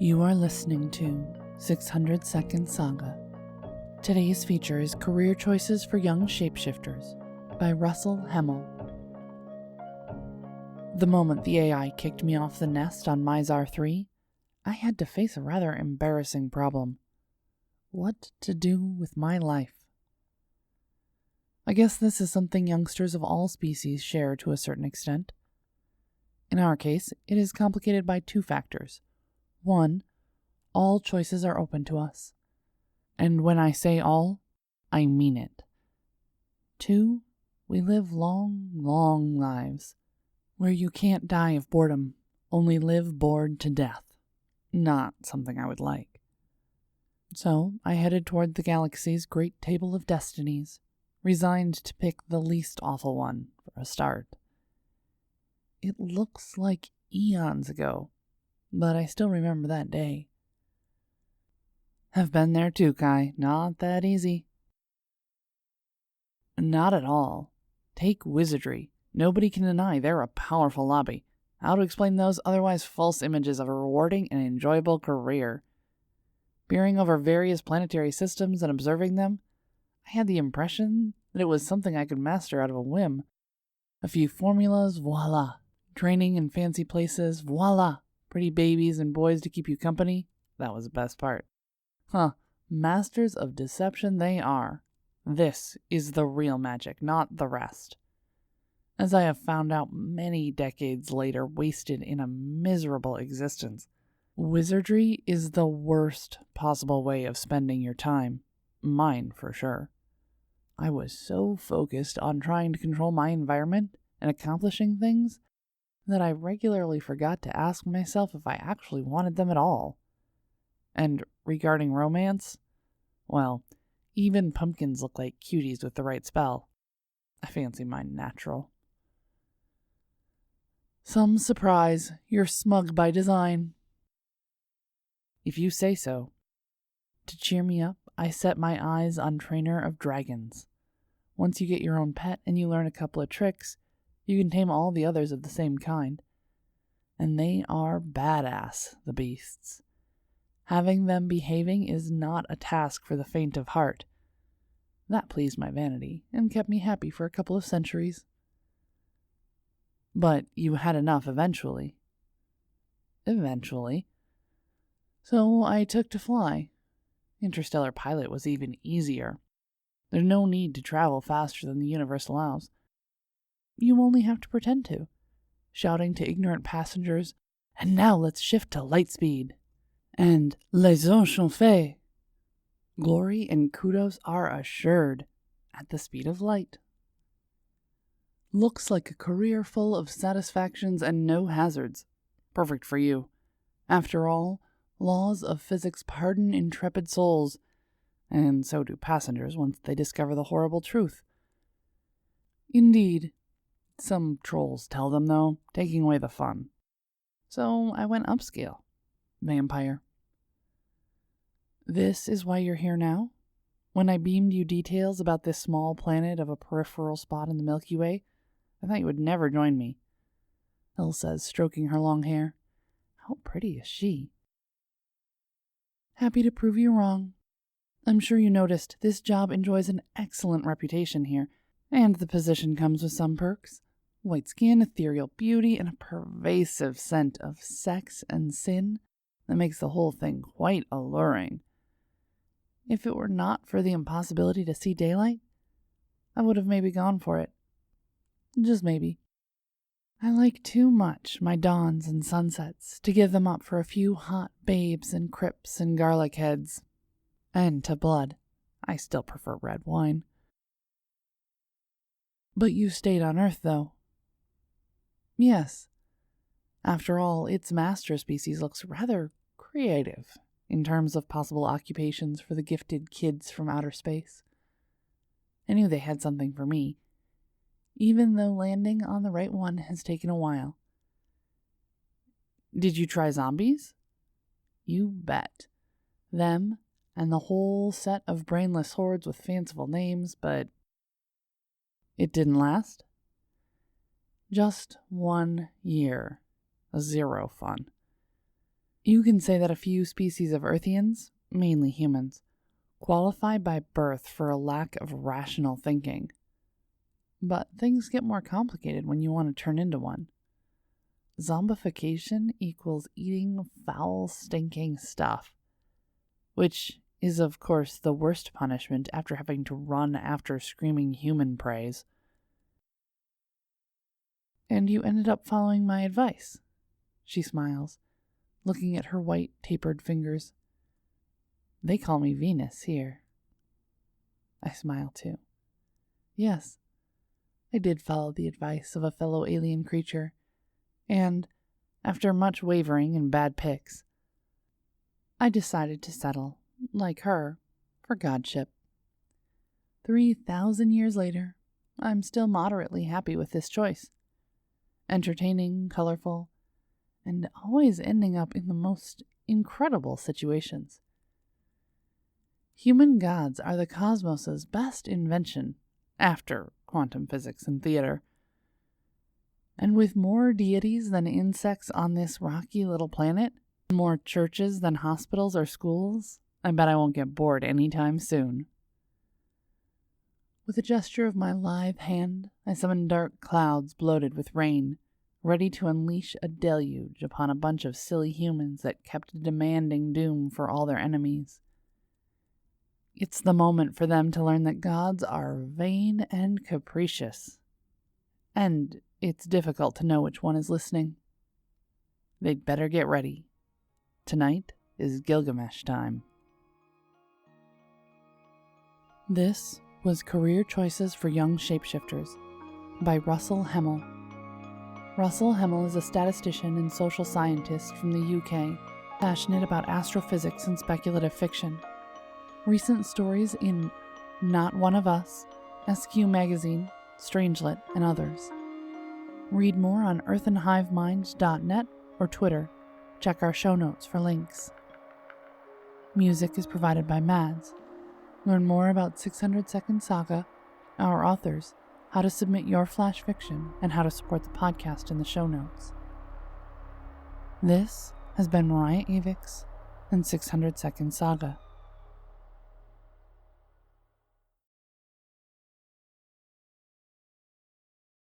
You are listening to 600 Saga. Today's feature is Career Choices for Young Shapeshifters by Russell Hemmell. The moment the AI kicked me off the nest on Mizar 3, I had to face a rather embarrassing problem. What to do with my life? I guess this is something youngsters of all species share to a certain extent. In our case, it is complicated by two factors. 1. All choices are open to us. And when I say all, I mean it. 2. We live long, long lives, where you can't die of boredom, only live bored to death. Not something I would like. So I headed toward the galaxy's great table of destinies, resigned to pick the least awful one for a start. It looks like eons ago, but I still remember that day. Have been there too, Kai. Not that easy. Not at all. Take wizardry. Nobody can deny they're a powerful lobby. How to explain those otherwise false images of a rewarding and enjoyable career? Peering over various planetary systems and observing them, I had the impression that it was something I could master out of a whim. A few formulas, voila. Training in fancy places, voila. Pretty babies and boys to keep you company, that was the best part. Masters of deception they are. This is the real magic, not the rest. As I have found out many decades later, wasted in a miserable existence, wizardry is the worst possible way of spending your time. Mine, for sure. I was so focused on trying to control my environment and accomplishing things that I regularly forgot to ask myself if I actually wanted them at all. And regarding romance, well, even pumpkins look like cuties with the right spell. I fancy mine natural. Some surprise, you're smug by design. If you say so. To cheer me up, I set my eyes on Trainer of Dragons. Once you get your own pet and you learn a couple of tricks, you can tame all the others of the same kind. And they are badass, the beasts. Having them behaving is not a task for the faint of heart. That pleased my vanity, and kept me happy for a couple of centuries. But you had enough eventually. So I took to fly. Interstellar pilot was even easier. There's no need to travel faster than the universe allows. You only have to pretend to, shouting to ignorant passengers, "And now let's shift to light speed," and "Les eaux sont faits." Glory and kudos are assured at the speed of light. Looks like a career full of satisfactions and no hazards. Perfect for you. After all, laws of physics pardon intrepid souls, and so do passengers once they discover the horrible truth. Indeed. Some trolls tell them, though, taking away the fun. So I went upscale. Vampire. This is why you're here now? When I beamed you details about this small planet of a peripheral spot in the Milky Way, I thought you would never join me. Elle says, stroking her long hair. How pretty is she? Happy to prove you wrong. I'm sure you noticed this job enjoys an excellent reputation here, and the position comes with some perks. White skin, ethereal beauty, and a pervasive scent of sex and sin that makes the whole thing quite alluring. If it were not for the impossibility to see daylight, I would have maybe gone for it. Just maybe. I like too much my dawns and sunsets to give them up for a few hot babes and crips and garlic heads. And to blood, I still prefer red wine. But you stayed on Earth, though. Yes. After all, its master species looks rather creative in terms of possible occupations for the gifted kids from outer space. I knew they had something for me, even though landing on the right one has taken a while. Did you try zombies? You bet. Them and the whole set of brainless hordes with fanciful names, but it didn't last. Just 1 year. 0 fun. You can say that a few species of Earthians, mainly humans, qualify by birth for a lack of rational thinking. But things get more complicated when you want to turn into one. Zombification equals eating foul, stinking stuff, which is, of course, the worst punishment after having to run after screaming human preys. And you ended up following my advice. She smiles, looking at her white, tapered fingers. They call me Venus here. I smile too. Yes, I did follow the advice of a fellow alien creature, and, after much wavering and bad picks, I decided to settle, like her, for godship. 3,000 years later, I'm still moderately happy with this choice. Entertaining, colorful, and always ending up in the most incredible situations. Human gods are the cosmos's best invention, after quantum physics and theater. And with more deities than insects on this rocky little planet, more churches than hospitals or schools, I bet I won't get bored anytime soon. With a gesture of my lithe hand, I summon dark clouds bloated with rain, ready to unleash a deluge upon a bunch of silly humans that kept demanding doom for all their enemies. It's the moment for them to learn that gods are vain and capricious, and it's difficult to know which one is listening. They'd better get ready. Tonight is Gilgamesh time. This was Career Choices for Young Shapeshifters by Russell Hemmell. Russell Hemmell is a statistician and social scientist from the UK, passionate about astrophysics and speculative fiction. Recent stories in Not One of Us, SQ Magazine, Strangelet, and others. Read more on earthandhivemind.net or Twitter. Check our show notes for links. Music is provided by Mads. Learn more about 600 Second Saga, our authors, how to submit your flash fiction, and how to support the podcast in the show notes. This has been Mariah Avix and 600 Second Saga.